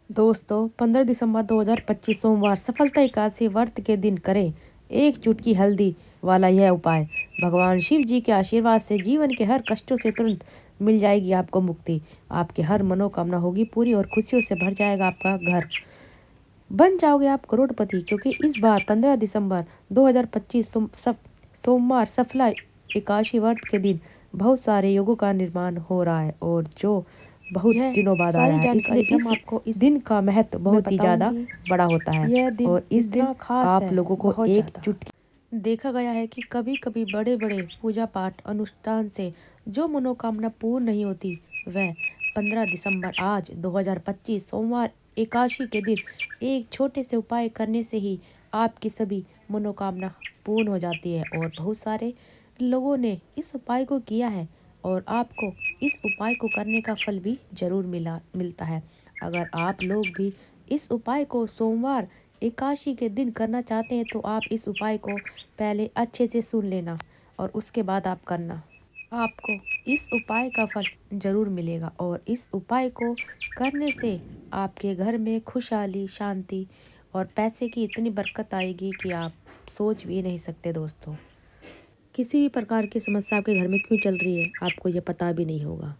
दोस्तों 15 दिसंबर 2025 सोमवार सफलता एकादशी व्रत के दिन करें एक चुटकी हल्दी वाला यह उपाय। भगवान शिव जी के आशीर्वाद से जीवन के हर कष्टों से तुरंत मिल जाएगी आपको मुक्ति। आपकी हर मनोकामना होगी पूरी और खुशियों से भर जाएगा आपका घर। बन जाओगे आप करोड़पति, क्योंकि इस बार 15 दिसंबर 2025 सोमवार सफला एकादशी व्रत के दिन बहुत सारे योगों का निर्माण हो रहा है और जो बहुत दिनों बाद आ रहा है, इसलिए इस आपको इस दिन का महत्व बहुत ही ज़्यादा बड़ा होता है। और इस दिन आप लोगों को एक चुटकी देखा गया है कि कभी कभी बड़े बड़े पूजा पाठ अनुष्ठान से जो मनोकामना पूर्ण नहीं होती, वह 15 दिसंबर आज 2025 सोमवार एकादशी के दिन एक छोटे से उपाय करने से ही आपकी सभी मनोकामना पूर्ण हो जाती है। और बहुत सारे लोगों ने इस उपाय को किया है और आपको इस उपाय को करने का फल भी जरूर मिलता है। अगर आप लोग भी इस उपाय को सोमवार एकादशी के दिन करना चाहते हैं तो आप इस उपाय को पहले अच्छे से सुन लेना और उसके बाद आप करना। आपको इस उपाय का फल जरूर मिलेगा और इस उपाय को करने से आपके घर में खुशहाली, शांति और पैसे की इतनी बरकत आएगी कि आप सोच भी नहीं सकते। दोस्तों, किसी भी प्रकार की समस्या आपके घर में क्यों चल रही है आपको ये पता भी नहीं होगा,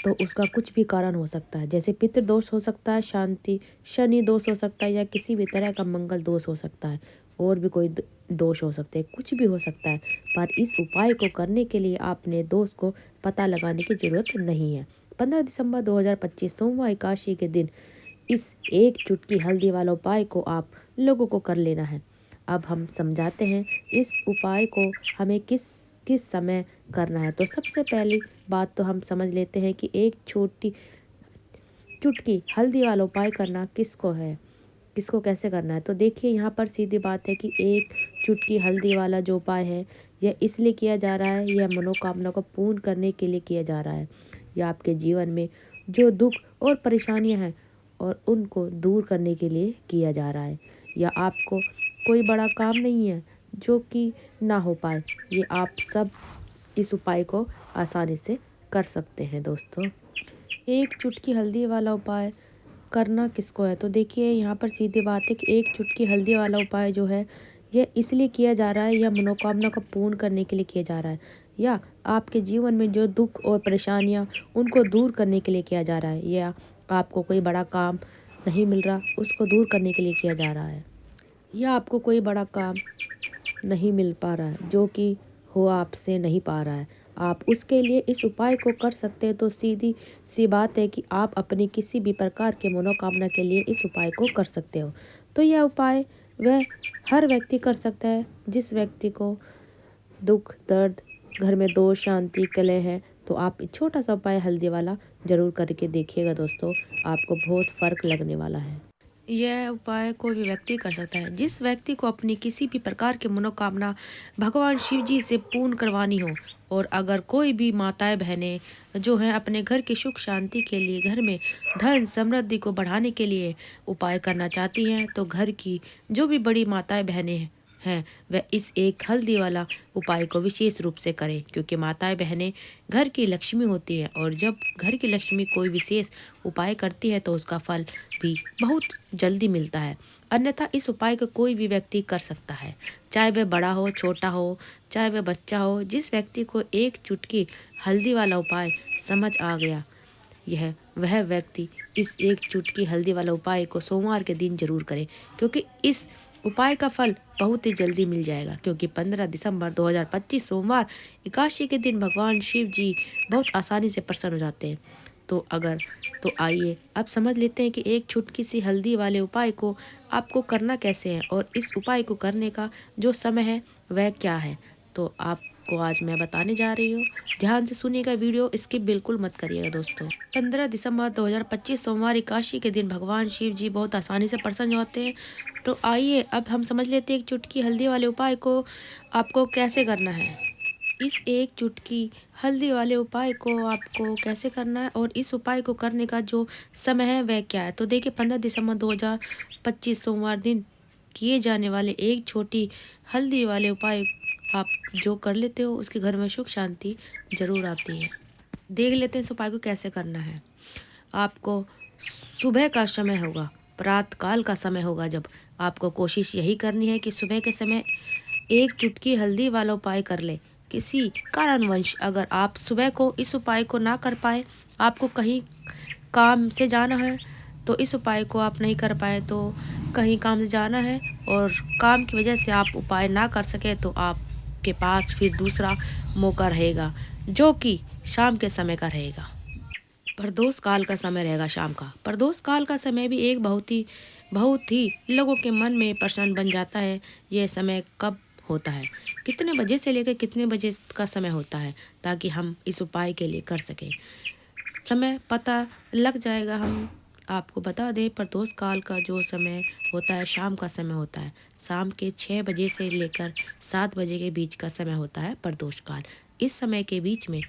तो उसका कुछ भी कारण हो सकता है। जैसे पितृ दोष हो सकता है, शांति शनि दोष हो सकता है, या किसी भी तरह का मंगल दोष हो सकता है, और भी कोई दोष हो सकते हैं, कुछ भी हो सकता है। पर इस उपाय को करने के लिए आपने दोष को पता लगाने की जरूरत नहीं है। 15 दिसंबर 2025 सोमवार एकादशी के दिन इस एक चुटकी हल्दी वाला उपाय को आप लोगों को कर लेना है। अब हम समझाते हैं इस उपाय को हमें किस किस समय करना है। तो सबसे पहली बात तो हम समझ लेते हैं कि एक छोटी चुटकी हल्दी वाला उपाय करना किसको है, किसको कैसे करना है। तो देखिए, यहाँ पर सीधी बात है कि एक चुटकी हल्दी वाला जो उपाय है यह इसलिए किया जा रहा है, यह मनोकामना को पूर्ण करने के लिए किया जा रहा है। यह आपके जीवन में जो दुख और परेशानियां हैं और उनको दूर करने के लिए किया जा रहा है। यह आपको कोई बड़ा काम नहीं है जो कि ना हो पाए। ये आप सब इस उपाय को आसानी से कर सकते हैं। दोस्तों, एक चुटकी हल्दी वाला उपाय करना किसको है, तो देखिए यहाँ पर सीधी बात है कि एक चुटकी हल्दी वाला उपाय जो है यह इसलिए किया जा रहा है, यह मनोकामना को पूर्ण करने के लिए किया जा रहा है, या आपके जीवन में जो दुख और परेशानियां उनको दूर करने के लिए किया जा रहा है, या आपको कोई बड़ा काम नहीं मिल रहा उसको दूर करने के लिए किया जा रहा है, या आपको कोई बड़ा काम नहीं मिल पा रहा है जो कि हो आपसे नहीं पा रहा है, आप उसके लिए इस उपाय को कर सकते हैं। तो सीधी सी बात है कि आप अपनी किसी भी प्रकार के मनोकामना के लिए इस उपाय को कर सकते हो। तो यह उपाय वह हर व्यक्ति कर सकता है जिस व्यक्ति को दुख, दर्द, घर में दोष, शांति, कलह है। तो आप छोटा सा उपाय हल्दी वाला जरूर करके देखिएगा। दोस्तों, आपको बहुत फर्क लगने वाला है। यह उपाय कोई भी व्यक्ति कर सकता है जिस व्यक्ति को अपनी किसी भी प्रकार की मनोकामना भगवान शिव जी से पूर्ण करवानी हो। और अगर कोई भी माताएं बहनें जो हैं अपने घर की सुख शांति के लिए, घर में धन समृद्धि को बढ़ाने के लिए उपाय करना चाहती हैं, तो घर की जो भी बड़ी माताएं बहनें हैं वह इस एक हल्दी वाला उपाय को विशेष रूप से करें, क्योंकि माताएं बहनें घर की लक्ष्मी होती है और जब घर की लक्ष्मी कोई विशेष उपाय करती है तो उसका फल भी बहुत जल्दी मिलता है। अन्यथा इस उपाय को कोई भी व्यक्ति कर सकता है, चाहे वह बड़ा हो, छोटा हो, चाहे वह बच्चा हो। जिस व्यक्ति को एक चुटकी हल्दी वाला उपाय समझ आ गया, यह वह व्यक्ति इस एक चुटकी हल्दी वाला उपाय को सोमवार के दिन जरूर करे, क्योंकि इस उपाय का फल बहुत ही जल्दी मिल जाएगा। क्योंकि 15 दिसंबर 2025 सोमवार एकादशी के दिन भगवान शिव जी बहुत आसानी से प्रसन्न हो जाते हैं। तो आइए अब समझ लेते हैं कि एक चुटकी सी हल्दी वाले उपाय को आपको करना कैसे है और इस उपाय को करने का जो समय है वह क्या है। तो आपको आज मैं बताने जा रही हूँ, ध्यान से सुनिएगा वीडियो, स्किप बिल्कुल मत करिएगा। दोस्तों, 15 दिसंबर 2025 सोमवार एकादशी के दिन भगवान शिव जी बहुत आसानी से प्रसन्न होते हैं। तो आइए अब हम समझ लेते हैं एक चुटकी हल्दी वाले उपाय को आपको कैसे करना है। इस एक चुटकी हल्दी वाले उपाय को आपको कैसे करना है और इस उपाय को करने का जो समय है वह क्या है। तो देखिए, 15 दिसंबर 2025 सोमवार दिन किए जाने वाले एक छोटी हल्दी वाले उपाय आप जो कर लेते हो उसके घर में सुख शांति जरूर आती है। देख लेते हैं इस उपाय को कैसे करना है। आपको सुबह का समय होगा, प्रातः काल का समय होगा, जब आपको कोशिश यही करनी है कि सुबह के समय एक चुटकी हल्दी वाला उपाय कर ले। किसी कारणवश अगर आप सुबह को इस उपाय को ना कर पाए, आपको कहीं काम से जाना है, तो इस उपाय को आप नहीं कर पाए, तो कहीं काम से जाना है और काम की वजह से आप उपाय ना कर सके, तो आपके पास फिर दूसरा मौका रहेगा, जो कि शाम के समय का रहेगा। प्रदोष काल का समय रहेगा शाम का। प्रदोष काल का समय भी एक बहुत ही लोगों के मन में प्रश्न बन जाता है, यह समय कब होता है, कितने बजे से लेकर कितने बजे का समय होता है, ताकि हम इस उपाय के लिए कर सकें। समय पता लग जाएगा। हम आपको बता दें, प्रदोष काल का जो समय होता है शाम का समय होता है। शाम के 6 बजे से लेकर 7 बजे के बीच का समय होता है प्रदोष काल। इस समय के बीच में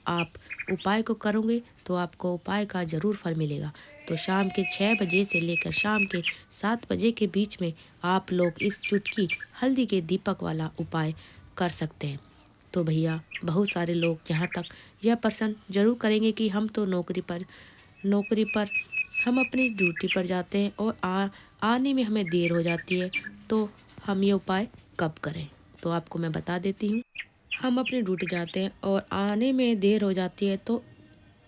आप उपाय को करोगे तो आपको उपाय का ज़रूर फल मिलेगा। तो शाम के 6 बजे से लेकर शाम के 7 बजे के बीच में आप लोग इस चुटकी हल्दी के दीपक वाला उपाय कर सकते हैं। तो भैया, बहुत सारे लोग यहाँ तक यह पसंद ज़रूर करेंगे कि हम तो नौकरी पर हम अपनी ड्यूटी पर जाते हैं और आने में हमें देर हो जाती है, तो हम ये उपाय कब करें। तो आपको मैं बता देती हूँ। हम अपनी ड्यूटी जाते हैं और आने में देर हो जाती है, तो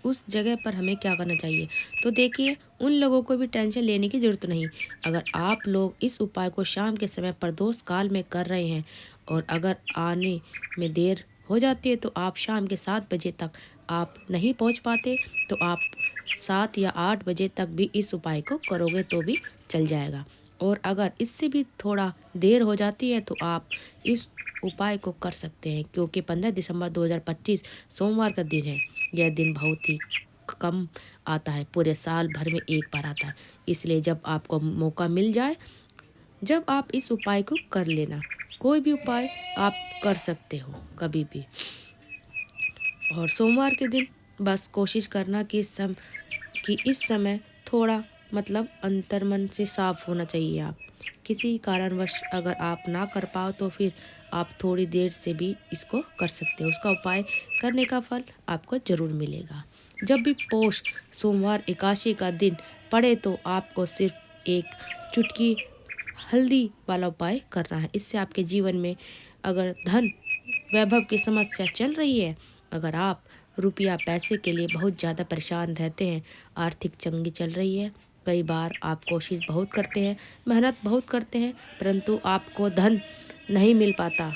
उस जगह पर हमें क्या करना चाहिए। तो देखिए, उन लोगों को भी टेंशन लेने की ज़रूरत नहीं। अगर आप लोग इस उपाय को शाम के समय प्रदोष काल में कर रहे हैं और अगर आने में देर हो जाती है, तो आप शाम के 7 बजे तक आप नहीं पहुंच पाते, तो आप 7 या 8 बजे तक भी इस उपाय को करोगे तो भी चल जाएगा। और अगर इससे भी थोड़ा देर हो जाती है, तो आप इस उपाय को कर सकते हैं, क्योंकि 15 दिसंबर 2025 सोमवार का दिन है। यह दिन बहुत ही कम आता है, पूरे साल भर में एक बार आता है। इसलिए जब आपको मौका मिल जाए, जब आप इस उपाय को कर लेना। कोई भी उपाय आप कर सकते हो कभी भी। और सोमवार के दिन बस कोशिश करना कि इस समय थोड़ा मतलब अंतर्मन से साफ होना चाहिए। आप किसी कारणवश अगर आप ना कर पाओ, तो फिर आप थोड़ी देर से भी इसको कर सकते हो। उसका उपाय करने का फल आपको ज़रूर मिलेगा। जब भी पौष सोमवार एकादशी का दिन पड़े, तो आपको सिर्फ एक चुटकी हल्दी वाला उपाय करना है। इससे आपके जीवन में अगर धन वैभव की समस्या चल रही है, अगर आप रुपया पैसे के लिए बहुत ज़्यादा परेशान रहते हैं, आर्थिक तंगी चल रही है, कई बार आप कोशिश बहुत करते हैं, मेहनत बहुत करते हैं, परंतु आपको धन नहीं मिल पाता,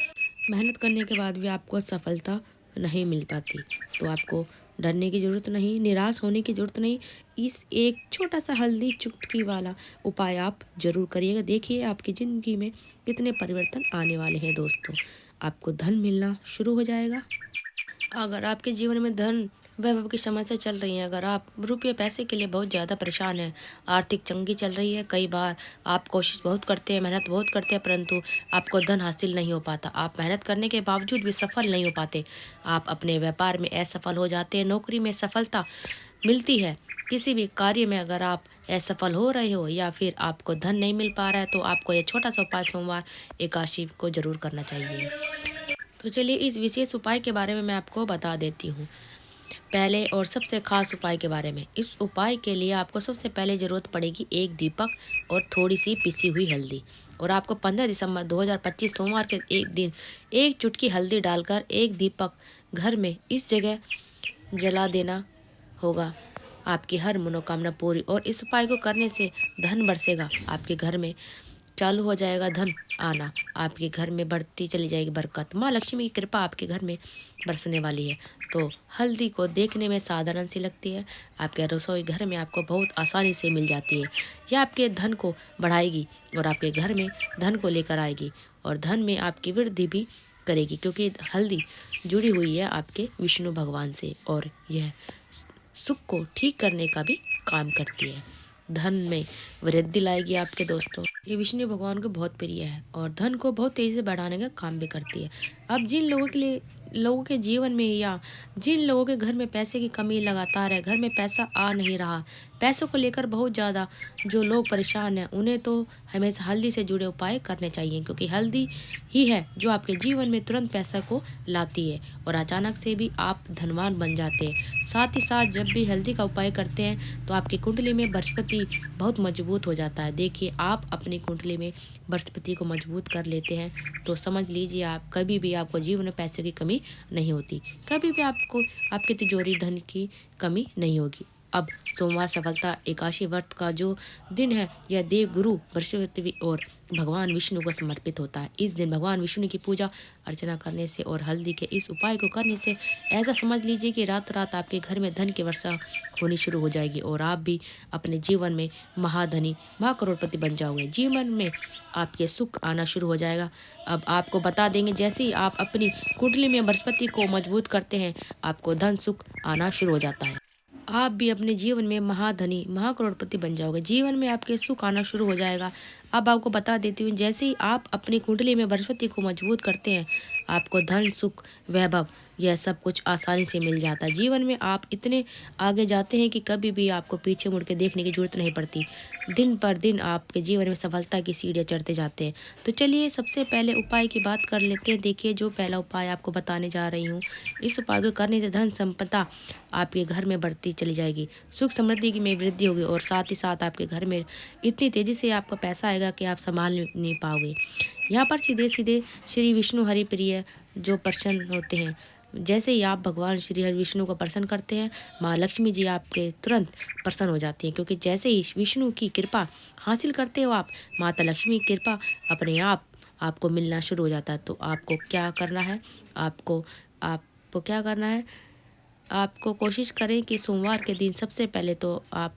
मेहनत करने के बाद भी आपको सफलता नहीं मिल पाती, तो आपको डरने की ज़रूरत नहीं, निराश होने की ज़रूरत नहीं। इस एक छोटा सा हल्दी चुटकी वाला उपाय आप ज़रूर करिएगा। देखिए आपकी ज़िंदगी में कितने परिवर्तन आने वाले हैं दोस्तों। आपको धन मिलना शुरू हो जाएगा। अगर आपके जीवन में धन वैभव की समस्या चल रही है, अगर आप रुपये पैसे के लिए बहुत ज़्यादा परेशान हैं, आर्थिक तंगी चल रही है, कई बार आप कोशिश बहुत करते हैं, मेहनत बहुत करते हैं, परंतु आपको धन हासिल नहीं हो पाता, आप मेहनत करने के बावजूद भी सफल नहीं हो पाते, आप अपने व्यापार में असफल हो जाते हैं, नौकरी में सफलता मिलती है, किसी भी कार्य में अगर आप असफल हो रहे हो या फिर आपको धन नहीं मिल पा रहा है, तो आपको यह छोटा सा उपाय सोमवार एकादशी को ज़रूर करना चाहिए। तो चलिए इस विशेष उपाय के बारे में मैं आपको बता देती हूँ। पहले और सबसे खास उपाय के बारे में। इस उपाय के लिए आपको सबसे पहले ज़रूरत पड़ेगी एक दीपक और थोड़ी सी पिसी हुई हल्दी। और आपको 15 दिसंबर 2025 सोमवार के एक दिन एक चुटकी हल्दी डालकर एक दीपक घर में इस जगह जला देना होगा। आपकी हर मनोकामना पूरी और इस उपाय को करने से धन बरसेगा। आपके घर में चालू हो जाएगा धन आना, आपके घर में बढ़ती चली जाएगी बरकत, माँ लक्ष्मी की कृपा आपके घर में बरसने वाली है। तो हल्दी को देखने में साधारण सी लगती है, आपके रसोई घर में आपको बहुत आसानी से मिल जाती है। यह आपके धन को बढ़ाएगी और आपके घर में धन को लेकर आएगी और धन में आपकी वृद्धि भी करेगी, क्योंकि हल्दी जुड़ी हुई है आपके विष्णु भगवान से और यह सुख को ठीक करने का भी काम करती है, धन में वृद्धि लाएगी आपके दोस्तों। ये विष्णु भगवान को बहुत प्रिय है और धन को बहुत तेजी से बढ़ाने का काम भी करती है। अब जिन लोगों के लिए लोगों के जीवन में या जिन लोगों के घर में पैसे की कमी लगातार है, घर में पैसा आ नहीं रहा, पैसों को लेकर बहुत ज़्यादा जो लोग परेशान हैं, उन्हें तो हमेशा हल्दी से जुड़े उपाय करने चाहिए, क्योंकि हल्दी ही है जो आपके जीवन में तुरंत पैसा को लाती है और अचानक से भी आप धनवान बन जाते हैं। साथ ही साथ जब भी हल्दी का उपाय करते हैं तो आपकी कुंडली में बृहस्पति बहुत मजबूत हो जाता है। देखिए, आप अपनी कुंडली में बृहस्पति को मजबूत कर लेते हैं तो समझ लीजिए आप कभी भी आपको जीवन में पैसे की कमी नहीं होती, कभी भी आपको आपकी तिजोरी धन की कमी नहीं होगी। अब सोमवार सफलता एकादशी व्रत का जो दिन है, यह देव गुरु बृहस्पति और भगवान विष्णु को समर्पित होता है। इस दिन भगवान विष्णु की पूजा अर्चना करने से और हल्दी के इस उपाय को करने से ऐसा समझ लीजिए कि रात रात आपके घर में धन की वर्षा होनी शुरू हो जाएगी और आप भी अपने जीवन में महाधनी महाकरोड़पति बन जाओगे। जीवन में आपके सुख आना शुरू हो जाएगा। अब आपको बता देंगे, जैसे ही आप अपनी कुंडली में बृहस्पति को मजबूत करते हैं, आपको धन सुख आना शुरू हो जाता है। आप भी अपने जीवन में महाधनी महाकरोड़पति बन जाओगे। जीवन में आपके सुख आना शुरू हो जाएगा। अब आपको बता देती हूँ, जैसे ही आप अपनी कुंडली में बृहस्पति को मजबूत करते हैं, आपको धन सुख वैभव यह सब कुछ आसानी से मिल जाता है। जीवन में आप इतने आगे जाते हैं कि कभी भी आपको पीछे मुड़ के देखने की जरूरत नहीं पड़ती। दिन पर दिन आपके जीवन में सफलता की सीढ़ियाँ चढ़ते जाते हैं। तो चलिए सबसे पहले उपाय की बात कर लेते हैं। देखिए, जो पहला उपाय आपको बताने जा रही हूँ, इस उपाय को करने से धन संपदा आपके घर में बढ़ती चली जाएगी, सुख समृद्धि की में वृद्धि होगी और साथ ही साथ आपके घर में इतनी तेजी से आपका पैसा आएगा कि आप संभाल नहीं पाओगे। यहाँ पर सीधे सीधे श्री विष्णु हरि प्रिय जो प्रसन्न होते हैं, जैसे ही आप भगवान श्री हरि विष्णु को प्रसन्न करते हैं, माँ लक्ष्मी जी आपके तुरंत प्रसन्न हो जाती हैं, क्योंकि जैसे ही विष्णु की कृपा हासिल करते हो आप, माता लक्ष्मी की कृपा अपने आप आपको मिलना शुरू हो जाता है। तो आपको क्या करना है, आपको आपको क्या करना है, आपको कोशिश करें कि सोमवार के दिन सबसे पहले तो आप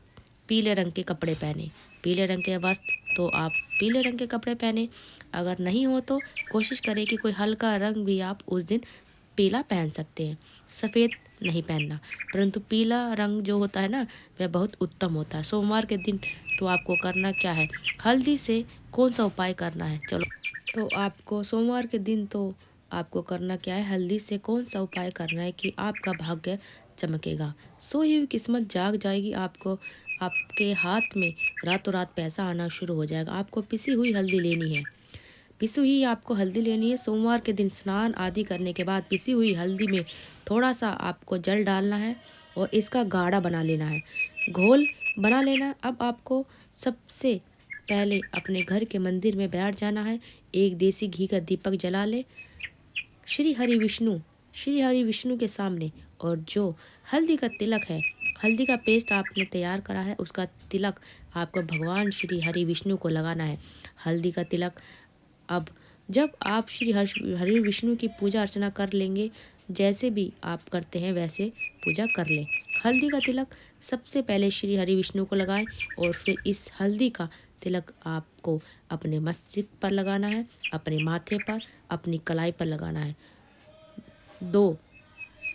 पीले रंग के कपड़े पहने, पीले रंग के वस्त्र तो आप पीले रंग के कपड़े पहने। अगर नहीं हो तो कोशिश करें कि कोई हल्का रंग भी आप उस दिन पीला पहन सकते हैं, सफ़ेद नहीं पहनना, परंतु पीला रंग जो होता है ना, वह बहुत उत्तम होता है सोमवार के दिन। तो आपको करना क्या है, हल्दी से कौन सा उपाय करना है, चलो। तो आपको सोमवार के दिन तो आपको करना क्या है, हल्दी से कौन सा उपाय करना है कि आपका भाग्य चमकेगा, सोई हुई किस्मत जाग जाएगी। आपको आपके हाथ में रातों रात पैसा आना शुरू हो जाएगा। आपको पिसी हुई हल्दी लेनी है, पिसी हुई आपको हल्दी लेनी है। सोमवार के दिन स्नान आदि करने के बाद पिसी हुई हल्दी में थोड़ा सा आपको जल डालना है और इसका गाढ़ा बना लेना है, घोल बना लेना है। अब आपको सबसे पहले अपने घर के मंदिर में बैठ जाना है, एक देसी घी का दीपक जला ले, श्री हरि विष्णु श्री हरि विष्णु के सामने, और जो हल्दी का तिलक है, हल्दी का पेस्ट आपने तैयार करा है, उसका तिलक आपको भगवान श्री हरि विष्णु को लगाना है, हल्दी का तिलक। अब जब आप श्री हरि विष्णु की पूजा अर्चना कर लेंगे, जैसे भी आप करते हैं वैसे पूजा कर लें। हल्दी का तिलक सबसे पहले श्री हरि विष्णु को लगाएं और फिर इस हल्दी का तिलक आपको अपने मस्तक पर लगाना है, अपने माथे पर, अपनी कलाई पर लगाना है, 2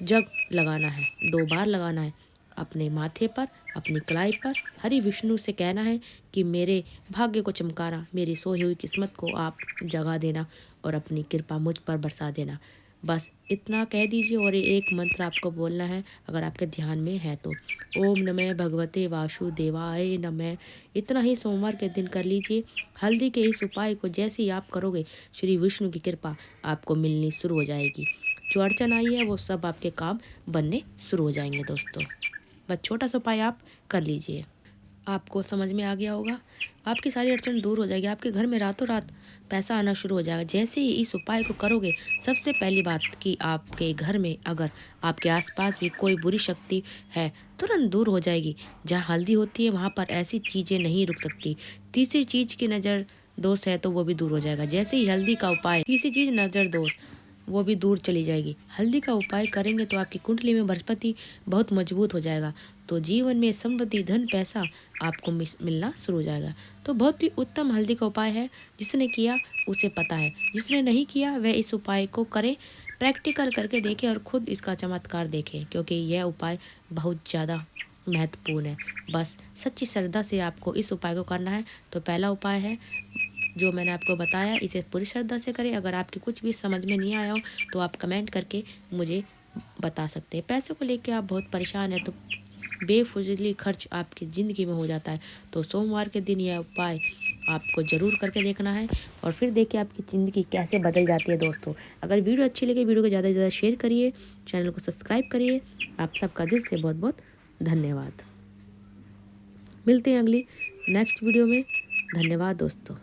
जग लगाना है, 2 बार लगाना है, अपने माथे पर, अपनी कलाई पर। हरि विष्णु से कहना है कि मेरे भाग्य को चमकाना, मेरी सोई हुई किस्मत को आप जगा देना और अपनी कृपा मुझ पर बरसा देना। बस इतना कह दीजिए और ये एक मंत्र आपको बोलना है, अगर आपके ध्यान में है तो। ओम नमः भगवते वासुदेवाय नमः। इतना ही सोमवार के दिन कर लीजिए। हल्दी के इस उपाय को जैसे ही आप करोगे, श्री विष्णु की कृपा आपको मिलनी शुरू हो जाएगी। जो अड़चन आई है वो सब आपके काम बनने शुरू हो जाएंगे दोस्तों। बस छोटा सा उपाय आप कर लीजिए, आपको समझ में आ गया होगा, आपकी सारी अड़चन दूर हो जाएगी, आपके घर में रातों रात पैसा आना शुरू हो जाएगा। जैसे ही इस उपाय को करोगे, सबसे पहली बात कि आपके घर में अगर आपके आसपास भी कोई बुरी शक्ति है, तुरंत दूर हो जाएगी। जहाँ हल्दी होती है वहाँ पर ऐसी चीज़ें नहीं रुक सकती। तीसरी चीज़ की नज़र दोष है तो वो भी दूर हो जाएगा। जैसे ही हल्दी का उपाय, तीसरी चीज़ नज़र दोष, वो भी दूर चली जाएगी। हल्दी का उपाय करेंगे तो आपकी कुंडली में बृहस्पति बहुत मजबूत हो जाएगा, तो जीवन में समृद्धि धन पैसा आपको मिलना शुरू हो जाएगा। तो बहुत ही उत्तम हल्दी का उपाय है, जिसने किया उसे पता है, जिसने नहीं किया वह इस उपाय को करे, प्रैक्टिकल करके देखे और खुद इसका चमत्कार देखे, क्योंकि यह उपाय बहुत ज़्यादा महत्वपूर्ण है। बस सच्ची श्रद्धा से आपको इस उपाय को करना है। तो पहला उपाय है जो मैंने आपको बताया इसे पूरी श्रद्धा से करें। अगर आपकी कुछ भी समझ में नहीं आया हो तो आप कमेंट करके मुझे बता सकते हैं। पैसों को लेके आप बहुत परेशान हैं तो बेफिजूली खर्च आपकी ज़िंदगी में हो जाता है, तो सोमवार के दिन यह उपाय आपको ज़रूर करके देखना है और फिर देखिए आपकी ज़िंदगी कैसे बदल जाती है। दोस्तों, अगर वीडियो अच्छी लगे वीडियो को ज़्यादा से ज़्यादा शेयर करिए, चैनल को सब्सक्राइब करिए। आप सबका दिल से बहुत बहुत धन्यवाद। मिलते हैं अगली नेक्स्ट वीडियो में। धन्यवाद दोस्तों।